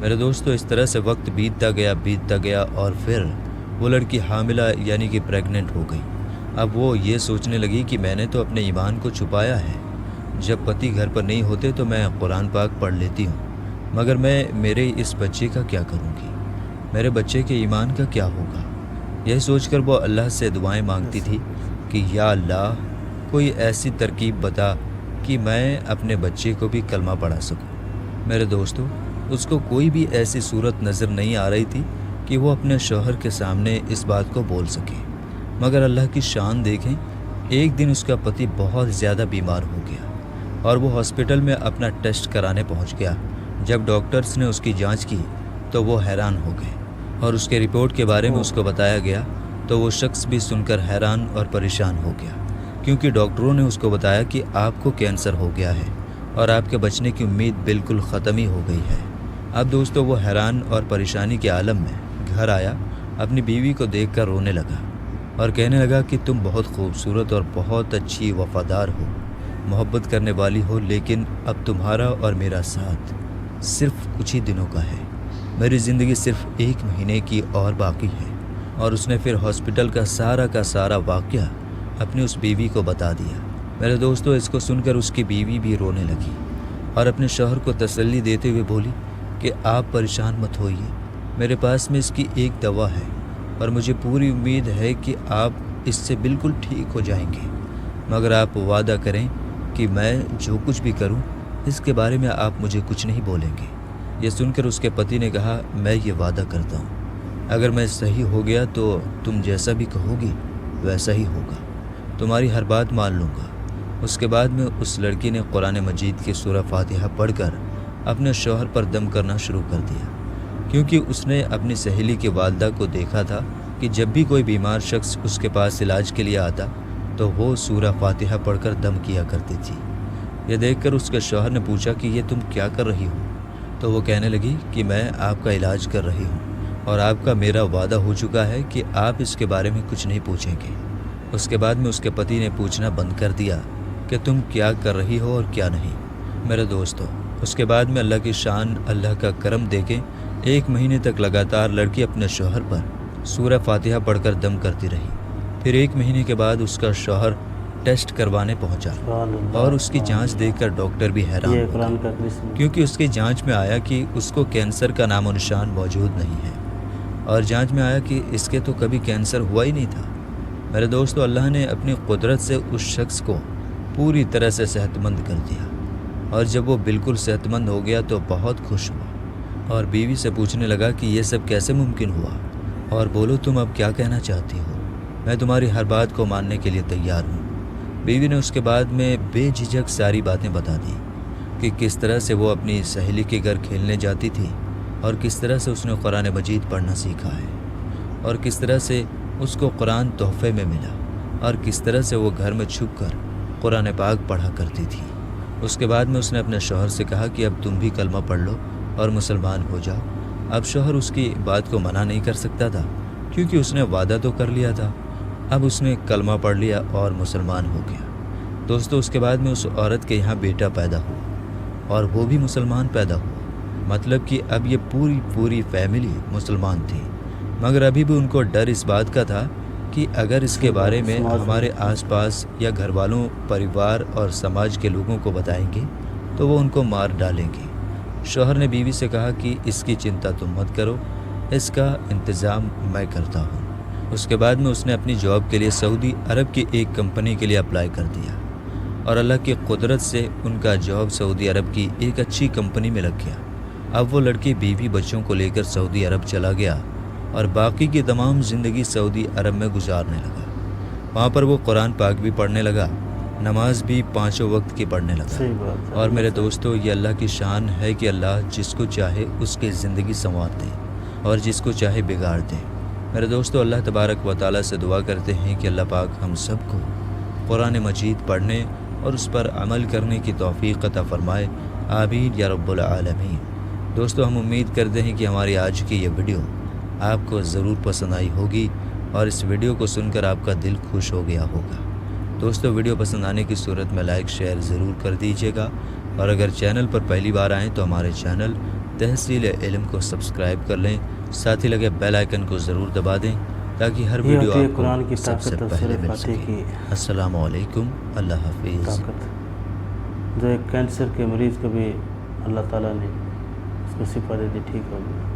میرے دوستو اس طرح سے وقت بیتتا گیا اور پھر وہ لڑکی حاملہ یعنی کہ پریگننٹ ہو گئی۔ اب وہ یہ سوچنے لگی کہ میں نے تو اپنے ایمان کو چھپایا ہے، جب پتی گھر پر نہیں ہوتے تو میں قرآن پاک پڑھ لیتی ہوں، مگر میں میرے اس بچے کا کیا کروں گی، میرے بچے کے ایمان کا کیا ہوگا۔ یہ سوچ کر وہ اللہ سے دعائیں مانگتی تھی کہ یا اللہ کوئی ایسی ترکیب بتا کہ میں اپنے بچے کو بھی کلمہ پڑھا سکوں۔ میرے دوستو اس کو کوئی بھی ایسی صورت نظر نہیں آ رہی تھی کہ وہ اپنے شوہر کے سامنے اس بات کو بول سکے، مگر اللہ کی شان دیکھیں، ایک دن اس کا پتی بہت زیادہ بیمار ہو گیا اور وہ ہاسپٹل میں اپنا ٹیسٹ کرانے پہنچ گیا۔ جب ڈاکٹرز نے اس کی جانچ کی تو وہ حیران ہو گئے اور اس کے رپورٹ کے بارے میں اس کو بتایا گیا تو وہ شخص بھی سن کر حیران اور پریشان ہو گیا، کیونکہ ڈاکٹروں نے اس کو بتایا کہ آپ کو کینسر ہو گیا ہے اور آپ کے بچنے کی امید بالکل ختم ہی ہو گئی ہے۔ اب دوستو وہ حیران اور پریشانی کے عالم میں گھر آیا، اپنی بیوی کو دیکھ کر رونے لگا اور کہنے لگا کہ تم بہت خوبصورت اور بہت اچھی وفادار ہو، محبت کرنے والی ہو، لیکن اب تمہارا اور میرا ساتھ صرف کچھ ہی دنوں کا ہے، میری زندگی صرف 1 مہینے کی اور باقی ہے۔ اور اس نے پھر ہاسپٹل کا سارا واقعہ اپنی اس بیوی کو بتا دیا۔ میرے دوستو اس کو سن کر اس کی بیوی بھی رونے لگی اور اپنے شوہر کو تسلی دیتے ہوئے بولی کہ آپ پریشان مت ہوئیے، میرے پاس میں اس کی ایک دوا ہے اور مجھے پوری امید ہے کہ آپ اس سے بالکل ٹھیک ہو جائیں گے، مگر آپ وعدہ کریں کہ میں جو کچھ بھی کروں اس کے بارے میں آپ مجھے کچھ نہیں بولیں گے۔ یہ سن کر اس کے پتی نے کہا میں یہ وعدہ کرتا ہوں، اگر میں صحیح ہو گیا تو تم جیسا بھی کہو گی ویسا ہی ہوگا، تمہاری ہر بات مان لوں گا۔ اس کے بعد میں اس لڑکی نے قرآن مجید کی سورہ فاتحہ پڑھ کر اپنے شوہر پر دم کرنا شروع کر دیا، کیونکہ اس نے اپنی سہیلی کی والدہ کو دیکھا تھا کہ جب بھی کوئی بیمار شخص اس کے پاس علاج کے لیے آتا تو وہ سورہ فاتحہ پڑھ کر دم کیا کرتی تھی۔ یہ دیکھ کر اس کے شوہر نے پوچھا کہ یہ تم کیا کر رہی ہو؟ تو وہ کہنے لگی کہ میں آپ کا علاج کر رہی ہوں اور آپ کا میرا وعدہ ہو چکا ہے کہ آپ اس کے بارے میں کچھ نہیں پوچھیں گے۔ اس کے بعد میں اس کے پتی نے پوچھنا بند کر دیا کہ تم کیا کر رہی ہو اور کیا نہیں۔ میرے دوستو اس کے بعد میں اللہ کی شان، اللہ کا کرم دیکھیں، 1 مہینے تک لگاتار لڑکی اپنے شوہر پر سورہ فاتحہ پڑھ کر دم کرتی رہی۔ پھر 1 مہینے کے بعد اس کا شوہر ٹیسٹ کروانے پہنچا اور اس کی جانچ دیکھ کر ڈاکٹر بھی حیران ہو گئے، کیونکہ اس کی جانچ میں آیا کہ اس کو کینسر کا نام و نشان موجود نہیں ہے، اور جانچ میں آیا کہ اس کے تو کبھی کینسر ہوا ہی نہیں تھا۔ میرے دوستو اللہ نے اپنی قدرت سے اس شخص کو پوری طرح سے صحت مند کر دیا، اور جب وہ بالکل صحت مند ہو گیا تو بہت خوش ہوا اور بیوی سے پوچھنے لگا کہ یہ سب کیسے ممکن ہوا، اور بولو تم اب کیا کہنا چاہتی ہو، میں تمہاری ہر بات کو ماننے کے لیے تیار ہوں۔ بیوی نے اس کے بعد میں بے جھجک ساری باتیں بتا دی کہ کس طرح سے وہ اپنی سہیلی کے گھر کھیلنے جاتی تھی اور کس طرح سے اس نے قرآن مجید پڑھنا سیکھا ہے، اور کس طرح سے اس کو قرآن تحفے میں ملا، اور کس طرح سے وہ گھر میں چھپ کر قرآن پاک پڑھا کرتی تھی۔ اس کے بعد میں اس نے اپنے شوہر سے کہا کہ اب تم بھی کلمہ پڑھ لو اور مسلمان ہو جاؤ۔ اب شوہر اس کی بات کو منع نہیں کر سکتا تھا، کیونکہ اس نے وعدہ تو کر لیا تھا۔ اب اس نے کلمہ پڑھ لیا اور مسلمان ہو گیا۔ دوستو اس کے بعد میں اس عورت کے یہاں بیٹا پیدا ہوا اور وہ بھی مسلمان پیدا ہوا، مطلب کہ اب یہ پوری فیملی مسلمان تھی، مگر ابھی بھی ان کو ڈر اس بات کا تھا کہ اگر اس کے بارے میں ہمارے آس پاس یا گھر والوں، پریوار اور سماج کے لوگوں کو بتائیں گے تو وہ ان کو مار ڈالیں گے۔ شوہر نے بیوی سے کہا کہ اس کی چنتا تم مت کرو، اس کا انتظام میں کرتا ہوں۔ اس کے بعد میں اس نے اپنی جاب کے لیے سعودی عرب کی ایک کمپنی کے لیے اپلائی کر دیا، اور اللہ کی قدرت سے ان کا جاب سعودی عرب کی ایک اچھی کمپنی میں لگ گیا۔ اب وہ لڑکی بیوی بچوں کو لے کر سعودی عرب چلا گیا اور باقی کی تمام زندگی سعودی عرب میں گزارنے لگا۔ وہاں پر وہ قرآن پاک بھی پڑھنے لگا، نماز بھی 5 وقت کی پڑھنے لگا۔ اور میرے دوستو یہ اللہ کی شان ہے کہ اللہ جس کو چاہے اس کی زندگی سنوار دے اور جس کو چاہے بگاڑ دے۔ میرے دوستو اللہ تبارک و تعالیٰ سے دعا کرتے ہیں کہ اللہ پاک ہم سب کو قرآن مجید پڑھنے اور اس پر عمل کرنے کی توفیق عطا فرمائے، آمین یا رب العالمین۔ دوستو ہم امید کرتے ہیں کہ ہماری آج کی یہ ویڈیو آپ کو ضرور پسند آئی ہوگی اور اس ویڈیو کو سن کر آپ کا دل خوش ہو گیا ہوگا۔ دوستو ویڈیو پسند آنے کی صورت میں لائک شیئر ضرور کر دیجیے گا، اور اگر چینل پر پہلی بار آئیں تو ہمارے چینل تحصیل علم کو سبسکرائب کر لیں، ساتھ ہی لگے بیل آئیکن کو ضرور دبا دیں تاکہ ہر یہ ویڈیو ہوتی ہے آپ قرآن کو کی سب سے طاقت اور پہلے سورہ مل فاتح سکے۔ کی السلام علیکم، اللہ حافظ۔ طاقت، جو ایک کینسر کے مریض کو بھی اللہ تعالیٰ نے اس کو شفا دے دی، ٹھیک ہو گیا۔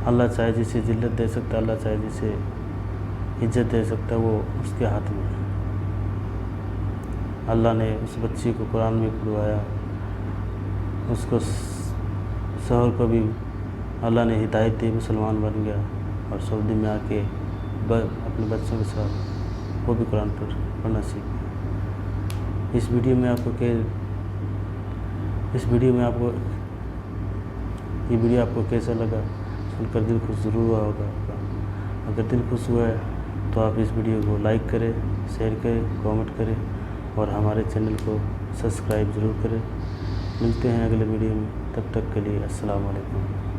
اللہ چاہے جسے ذلت دے سکتا ہے، اللہ چاہے جسے عزت دے سکتا ہے، وہ اس کے ہاتھ میں ہے۔ اللہ نے اس بچی کو قرآن میں پڑھوایا، اس کو شوہر کو بھی اللہ نے ہدایت دی، مسلمان بن گیا اور سعودی میں آ کے اپنے بچوں کے ساتھ وہ بھی قرآن پڑھنا سیکھ گیا۔ اس ویڈیو میں آپ کو یہ ویڈیو آپ کو کیسا لگا، سن کر دل خوش ضرور ہوا ہوگا آپ کا۔ اگر دل خوش ہوا ہے تو آپ اس ویڈیو کو لائک کریں، شیئر کریں، کامنٹ کریں اور ہمارے چینل کو سبسکرائب ضرور کریں۔ ملتے ہیں اگلے ویڈیو میں، تب تک کے لیے السلام علیکم۔